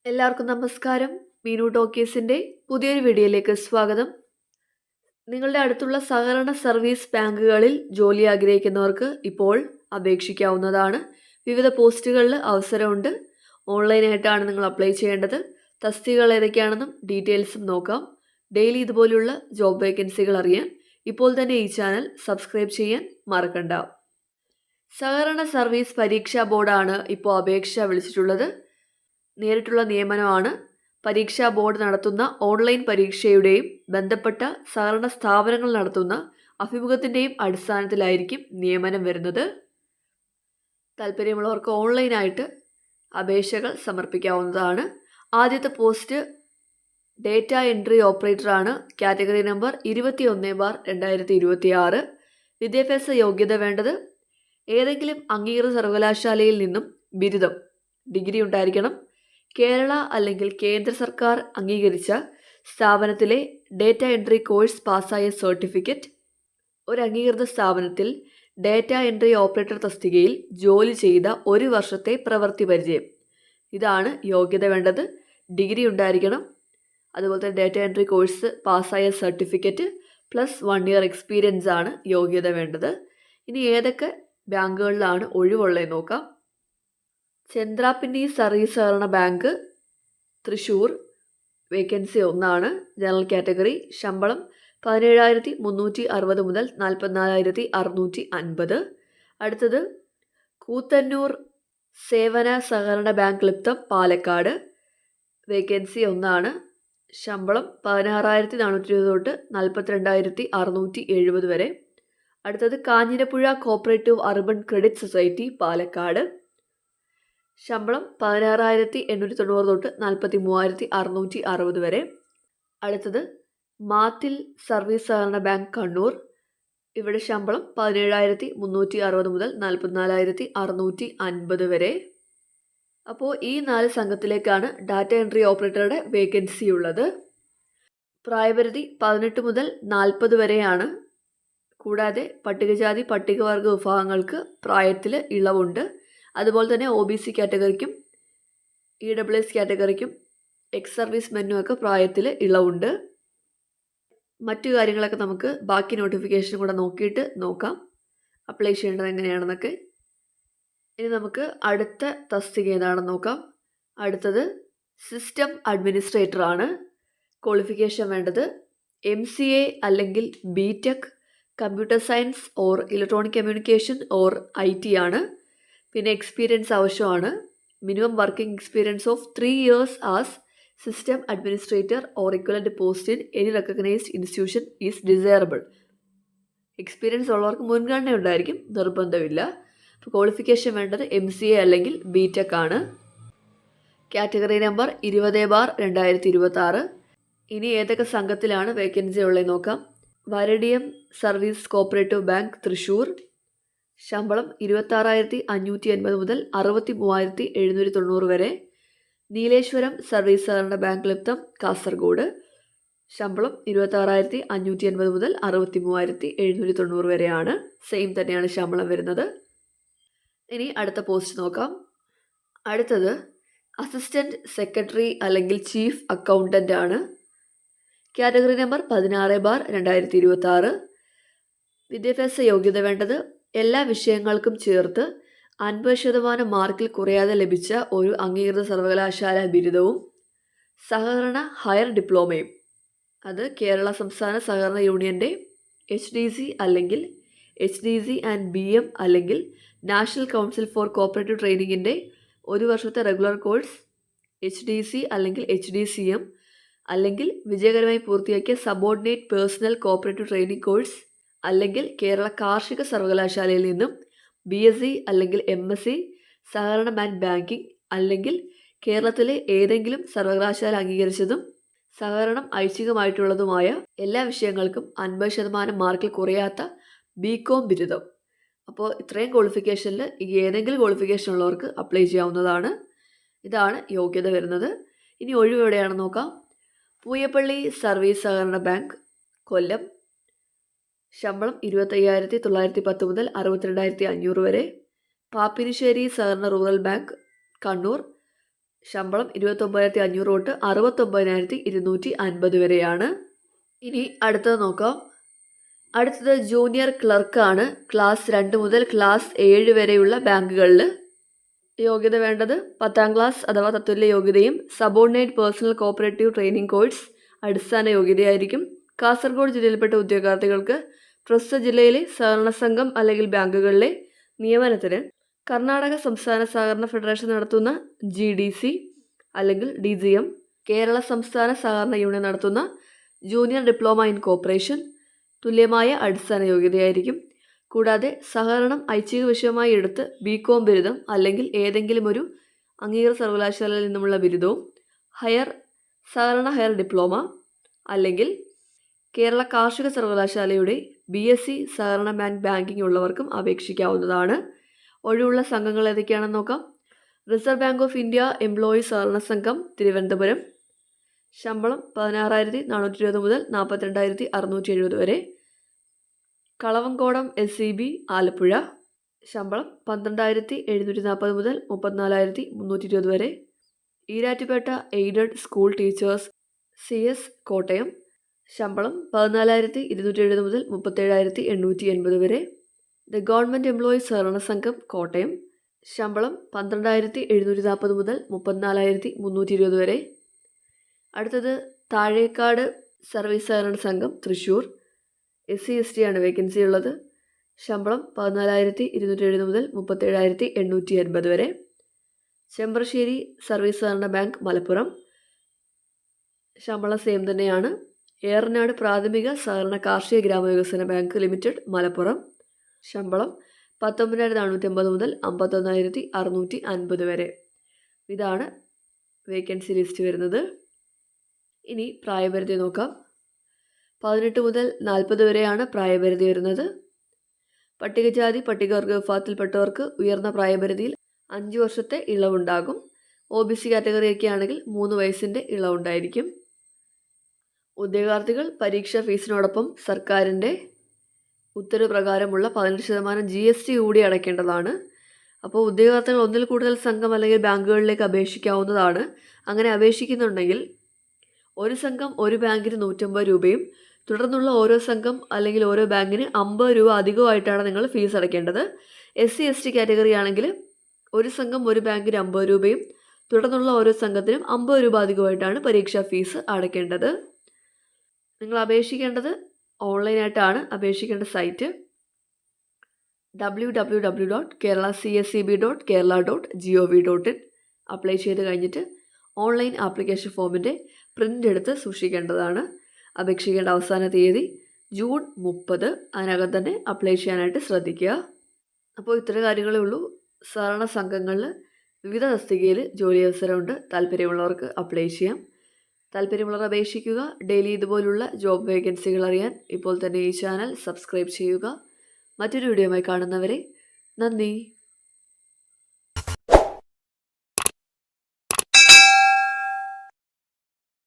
എല്ലാവർക്കും നമസ്കാരം. മീനു ടോക്കീസിൻ്റെ പുതിയൊരു വീഡിയോയിലേക്ക് സ്വാഗതം. നിങ്ങളുടെ അടുത്തുള്ള സഹകരണ സർവീസ് ബാങ്കുകളിൽ ജോലി ആഗ്രഹിക്കുന്നവർക്ക് ഇപ്പോൾ അപേക്ഷിക്കാവുന്നതാണ്. വിവിധ പോസ്റ്റുകളിൽ അവസരമുണ്ട്. ഓൺലൈനായിട്ടാണ് നിങ്ങൾ അപ്ലൈ ചെയ്യേണ്ടത്. തസ്തികകൾ ഏതൊക്കെയാണെന്നും ഡീറ്റെയിൽസും നോക്കാം. ഡെയിലി ഇതുപോലുള്ള ജോബ് വേക്കൻസികൾ അറിയാൻ ഇപ്പോൾ തന്നെ ഈ ചാനൽ സബ്സ്ക്രൈബ് ചെയ്യാൻ മറക്കണ്ട. സഹകരണ സർവീസ് പരീക്ഷാ ബോർഡാണ് ഇപ്പോൾ അപേക്ഷ വിളിച്ചിട്ടുള്ളത്. നേരിട്ടുള്ള നിയമനമാണ്. പരീക്ഷാ ബോർഡ് നടത്തുന്ന ഓൺലൈൻ പരീക്ഷയുടെയും ബന്ധപ്പെട്ട സഹകരണ സ്ഥാപനങ്ങൾ നടത്തുന്ന അഭിമുഖത്തിൻ്റെയും അടിസ്ഥാനത്തിലായിരിക്കും നിയമനം വരുന്നത്. താല്പര്യമുള്ളവർക്ക് ഓൺലൈനായിട്ട് അപേക്ഷകൾ സമർപ്പിക്കാവുന്നതാണ്. ആദ്യത്തെ പോസ്റ്റ് ഡേറ്റ എൻട്രി ഓപ്പറേറ്ററാണ്. Category number 21/2026. വിദ്യാഭ്യാസ യോഗ്യത വേണ്ടത് ഏതെങ്കിലും അംഗീകൃത സർവകലാശാലയിൽ നിന്നും ബിരുദം, ഡിഗ്രി ഉണ്ടായിരിക്കണം. കേരള അല്ലെങ്കിൽ കേന്ദ്ര സർക്കാർ അംഗീകരിച്ച സ്ഥാപനത്തിലെ ഡേറ്റ എൻട്രി കോഴ്സ് പാസ്സായ സർട്ടിഫിക്കറ്റ്, ഒരു അംഗീകൃത സ്ഥാപനത്തിൽ ഡേറ്റ എൻട്രി ഓപ്പറേറ്റർ തസ്തികയിൽ ജോലി ചെയ്ത 1 വർഷത്തെ പ്രവൃത്തി പരിചയം, ഇതാണ് യോഗ്യത വേണ്ടത്. ഡിഗ്രി ഉണ്ടായിരിക്കണം. അതുപോലെ തന്നെ ഡേറ്റ എൻട്രി കോഴ്സ് പാസ്സായ സർട്ടിഫിക്കറ്റ് പ്ലസ് 1 ഇയർ എക്സ്പീരിയൻസ് ആണ് യോഗ്യത വേണ്ടത്. ഇനി ഏതൊക്കെ ബാങ്കുകളിലാണ് ഒഴിവുള്ളത് നോക്കാം. ചന്ദ്രാപിന്നി സർവീസ് സഹകരണ bank, Thrissur, vacancy 1 general category. ശമ്പളം 17,360 മുതൽ 44,650. അടുത്തത് കൂത്തന്നൂർ സേവന സഹകരണ ബാങ്ക് ക്ലിപ്തം, പാലക്കാട്. വേക്കൻസി 1. ശമ്പളം 16,420 തൊട്ട് 42,670 വരെ. അടുത്തത് Kanjirapuzha cooperative urban credit society, Palakkad. ശമ്പളം 16,890 തൊട്ട് 43,660 വരെ. അടുത്തത് മാത്തിൽ സർവീസ് സഹകരണ ബാങ്ക്, കണ്ണൂർ. ഇവിടെ ശമ്പളം 17,360 മുതൽ 44,650 വരെ. അപ്പോൾ ഈ 4 സംഘത്തിലേക്കാണ് ഡാറ്റ എൻട്രി ഓപ്പറേറ്ററുടെ വേക്കൻസി ഉള്ളത്. പ്രായപരിധി 18 മുതൽ 40 വരെയാണ്. കൂടാതെ പട്ടികജാതി പട്ടികവർഗ വിഭാഗങ്ങൾക്ക് പ്രായത്തിൽ ഇളവുണ്ട്. അതുപോലെ തന്നെ OBC കാറ്റഗറിക്കും EWS കാറ്റഗറിക്കും എക്സ് സർവീസ് മെന്നുമൊക്കെ പ്രായത്തിൽ ഇളവുണ്ട്. മറ്റു കാര്യങ്ങളൊക്കെ നമുക്ക് ബാക്കി നോട്ടിഫിക്കേഷൻ കൂടെ നോക്കിയിട്ട് നോക്കാം, അപ്ലൈ ചെയ്യേണ്ടത് എങ്ങനെയാണെന്നൊക്കെ. ഇനി നമുക്ക് അടുത്ത തസ്തിക ഏതാണെന്ന് നോക്കാം. അടുത്തത് സിസ്റ്റം അഡ്മിനിസ്ട്രേറ്റർ ആണ്. ക്വാളിഫിക്കേഷൻ വേണ്ടത് MCA അല്ലെങ്കിൽ BTech, computer science or electronic communication or IT ആണ്. പിന്നെ എക്സ്പീരിയൻസ് ആവശ്യമാണ്. Minimum working experience of 3 years as system administrator or equivalent post in any recognised institution is desirable. Experience ഉള്ളവർക്ക് മുൻഗണന ഉണ്ടായിരിക്കും, നിർബന്ധമില്ല. അപ്പോൾ ക്വാളിഫിക്കേഷൻ വേണ്ടത് MCA അല്ലെങ്കിൽ BTech ആണ്. Category number 20/2026. ഇനി ഏതൊക്കെ സംഘത്തിലാണ് വേക്കൻസി ഉള്ളത് നോക്കാം. വരഡിയം സർവീസ് കോപ്പറേറ്റീവ് ബാങ്ക്, തൃശ്ശൂർ. ശമ്പളം 26,580 മുതൽ 63,790 വരെ. നീലേശ്വരം സർവീസ് സഹകരണ ബാങ്ക് ക്ലിപ്തം, കാസർഗോഡ്. ശമ്പളം 26,580 മുതൽ 63,790 വരെയാണ്. സെയിം തന്നെയാണ് ശമ്പളം വരുന്നത്. ഇനി അടുത്ത പോസ്റ്റ് നോക്കാം. അടുത്തത് അസിസ്റ്റൻറ്റ് സെക്രട്ടറി അല്ലെങ്കിൽ ചീഫ് അക്കൗണ്ടൻ്റ് ആണ്. Category number 16/2026. വിദ്യാഭ്യാസ യോഗ്യത വേണ്ടത് എല്ലാ വിഷയങ്ങൾക്കും ചേർത്ത് 50% മാർക്കിൽ കുറയാതെ ലഭിച്ച ഒരു അംഗീകൃത സർവകലാശാല ബിരുദവും സഹകരണ ഹയർ ഡിപ്ലോമയും. അത് കേരള സംസ്ഥാന സഹകരണ യൂണിയൻ്റെ HDC അല്ലെങ്കിൽ HDC ആൻഡ് BM അല്ലെങ്കിൽ നാഷണൽ കൗൺസിൽ ഫോർ കോപ്പറേറ്റീവ് ട്രെയിനിങ്ങിൻ്റെ 1 വർഷത്തെ റെഗുലർ കോഴ്സ്, HDC അല്ലെങ്കിൽ HDCM അല്ലെങ്കിൽ വിജയകരമായി പൂർത്തിയാക്കിയ subordinate personnel cooperative training course, അല്ലെങ്കിൽ കേരള കാർഷിക സർവകലാശാലയിൽ നിന്നും BSc അല്ലെങ്കിൽ MSc സഹകരണം ആൻഡ് ബാങ്കിങ്, അല്ലെങ്കിൽ കേരളത്തിലെ ഏതെങ്കിലും സർവകലാശാല അംഗീകരിച്ചതും സഹകരണം ഐച്ഛികമായിട്ടുള്ളതുമായ എല്ലാ വിഷയങ്ങൾക്കും 50% മാർക്കിൽ കുറയാത്ത BCom ബിരുദം. അപ്പോൾ ഇത്രയും ക്വാളിഫിക്കേഷനിൽ ഏതെങ്കിലും ക്വാളിഫിക്കേഷൻ ഉള്ളവർക്ക് അപ്ലൈ ചെയ്യാവുന്നതാണ്. ഇതാണ് യോഗ്യത വരുന്നത്. ഇനി ഒഴിവ് എവിടെയാണെന്ന് നോക്കാം. പൂയപ്പള്ളി സർവീസ് സഹകരണ ബാങ്ക്, കൊല്ലം. ശമ്പളം 25,910 മുതൽ 62,500 വരെ. പാപ്പിനിശ്ശേരി സഹകരണ റൂറൽ ബാങ്ക്, കണ്ണൂർ. ശമ്പളം 29,500 തൊട്ട് 69,250 വരെയാണ്. ഇനി അടുത്തത് നോക്കാം. അടുത്തത് ജൂനിയർ ക്ലർക്കാണ്. ക്ലാസ് 2 മുതൽ ക്ലാസ് 7 വരെയുള്ള ബാങ്കുകളിൽ യോഗ്യത വേണ്ടത് 10ാം ക്ലാസ് അഥവാ തത്തുല്യ യോഗ്യതയും subordinate personnel cooperative training course അടിസ്ഥാന യോഗ്യതയായിരിക്കും. കാസർഗോഡ് ജില്ലയിൽപ്പെട്ട ഉദ്യോഗാർത്ഥികൾക്ക് പ്രസ്തുത ജില്ലയിലെ സഹകരണ സംഘം അല്ലെങ്കിൽ ബാങ്കുകളിലെ നിയമനത്തിന് കർണാടക സംസ്ഥാന സഹകരണ ഫെഡറേഷൻ നടത്തുന്ന GDC അല്ലെങ്കിൽ DGM, കേരള സംസ്ഥാന സഹകരണ യൂണിയൻ നടത്തുന്ന ജൂനിയർ ഡിപ്ലോമ ഇൻ കോപ്പറേഷൻ തുല്യമായ അടിസ്ഥാന യോഗ്യതയായിരിക്കും. കൂടാതെ സഹകരണം ഐച്ഛിക വിഷയമായി എടുത്ത് BCom ബിരുദം അല്ലെങ്കിൽ ഏതെങ്കിലും ഒരു അംഗീകൃത സർവകലാശാലയിൽ നിന്നുമുള്ള ബിരുദവും സഹകരണ ഹയർ ഡിപ്ലോമ അല്ലെങ്കിൽ കേരള കാർഷിക സർവകലാശാലയുടെ BSc സഹകരണ ബാങ്കിംഗ് ഉള്ളവർക്കും അപേക്ഷിക്കാവുന്നതാണ്. ഒഴിവുള്ള സംഘങ്ങൾ ഏതൊക്കെയാണെന്ന് നോക്കാം. Reserve bank of India employee സഹകരണ സംഘം തിരുവനന്തപുരം, ശമ്പളം 16,420 മുതൽ 42,670 വരെ. കളവങ്കോടം SEB ആലപ്പുഴ, ശമ്പളം 12,740 മുതൽ 34,320 വരെ. Erattupetta aided school teachers CS Kottayam, ശമ്പളം 14,270 മുതൽ 37,880 വരെ. ദ ഗവൺമെൻറ് എംപ്ലോയീസ് സഹകരണ സംഘം കോട്ടയം, ശമ്പളം 12,740 മുതൽ 34,320 വരെ. അടുത്തത് താഴേക്കാട് സർവീസ് സഹകരണ സംഘം തൃശ്ശൂർ, SC/ST ആണ് വേക്കൻസി ഉള്ളത്. ശമ്പളം 14,270 മുതൽ 37,880 വരെ. ചെമ്പ്രശ്ശേരി സർവീസ് സഹകരണ ബാങ്ക് മലപ്പുറം, ശമ്പളം സെയിം തന്നെയാണ്. ഏറനാട് പ്രാഥമിക സഹകരണ കാർഷിക ഗ്രാമവികസന ബാങ്ക് ലിമിറ്റഡ് മലപ്പുറം, ശമ്പളം 19,450 മുതൽ 51,650 വരെ. ഇതാണ് വേക്കൻസി ലിസ്റ്റ് വരുന്നത്. ഇനി പ്രായപരിധി നോക്കാം. 18 മുതൽ 40 വരെയാണ് പ്രായപരിധി വരുന്നത്. പട്ടികജാതി പട്ടികവർഗ വിഭാഗത്തിൽപ്പെട്ടവർക്ക് ഉയർന്ന പ്രായപരിധിയിൽ 5 വർഷത്തെ ഇളവുണ്ടാകും. OBC കാറ്റഗറിയൊക്കെ ആണെങ്കിൽ 3 വയസ്സിൻ്റെ ഇളവുണ്ടായിരിക്കും. ഉദ്യോഗാർത്ഥികൾ പരീക്ഷാ ഫീസിനോടൊപ്പം സർക്കാരിൻ്റെ ഉത്തരവ് പ്രകാരമുള്ള 18% GST കൂടി അടയ്ക്കേണ്ടതാണ്. അപ്പോൾ ഉദ്യോഗാർത്ഥികൾ ഒന്നിൽ കൂടുതൽ സംഘം അല്ലെങ്കിൽ ബാങ്കുകളിലേക്ക് അപേക്ഷിക്കാവുന്നതാണ്. അങ്ങനെ അപേക്ഷിക്കുന്നുണ്ടെങ്കിൽ ഒരു സംഘം ഒരു ബാങ്കിന് 150 രൂപയും തുടർന്നുള്ള ഓരോ സംഘം അല്ലെങ്കിൽ ഓരോ ബാങ്കിന് 50 രൂപ അധികമായിട്ടാണ് നിങ്ങൾ ഫീസ് അടയ്ക്കേണ്ടത്. SC/ST കാറ്റഗറി ആണെങ്കിൽ ഒരു സംഘം ഒരു ബാങ്കിന് 50 രൂപയും തുടർന്നുള്ള ഓരോ സംഘത്തിനും 50 രൂപ അധികമായിട്ടാണ് പരീക്ഷാ ഫീസ് അടയ്ക്കേണ്ടത്. നിങ്ങൾ അപേക്ഷിക്കേണ്ടത് ഓൺലൈനായിട്ടാണ്. അപേക്ഷിക്കേണ്ട സൈറ്റ് www.keralacseb.kerala.gov.in. അപ്ലൈ ചെയ്ത് കഴിഞ്ഞിട്ട് ഓൺലൈൻ ആപ്ലിക്കേഷൻ ഫോമിൻ്റെ പ്രിൻ്റ് എടുത്ത് സൂക്ഷിക്കേണ്ടതാണ്. അപേക്ഷിക്കേണ്ട അവസാന തീയതി ജൂൺ 30. അതിനകം തന്നെ അപ്ലൈ ചെയ്യാനായിട്ട് ശ്രദ്ധിക്കുക. അപ്പോൾ ഇത്ര കാര്യങ്ങളേ ഉള്ളൂ. സഹകരണ സംഘങ്ങളിൽ വിവിധ തസ്തികയിൽ ജോലി അവസരമുണ്ട്. താല്പര്യമുള്ളവർക്ക് അപ്ലൈ ചെയ്യാം. താല്പര്യമുള്ളവർ അപേക്ഷിക്കുക. ഡെയിലി ഇതുപോലുള്ള ജോബ് വേക്കൻസികൾ അറിയാൻ ഇപ്പോൾ തന്നെ ഈ ചാനൽ സബ്സ്ക്രൈബ് ചെയ്യുക. മറ്റൊരു വീഡിയോയുമായി കാണുന്നവരെ നന്ദി.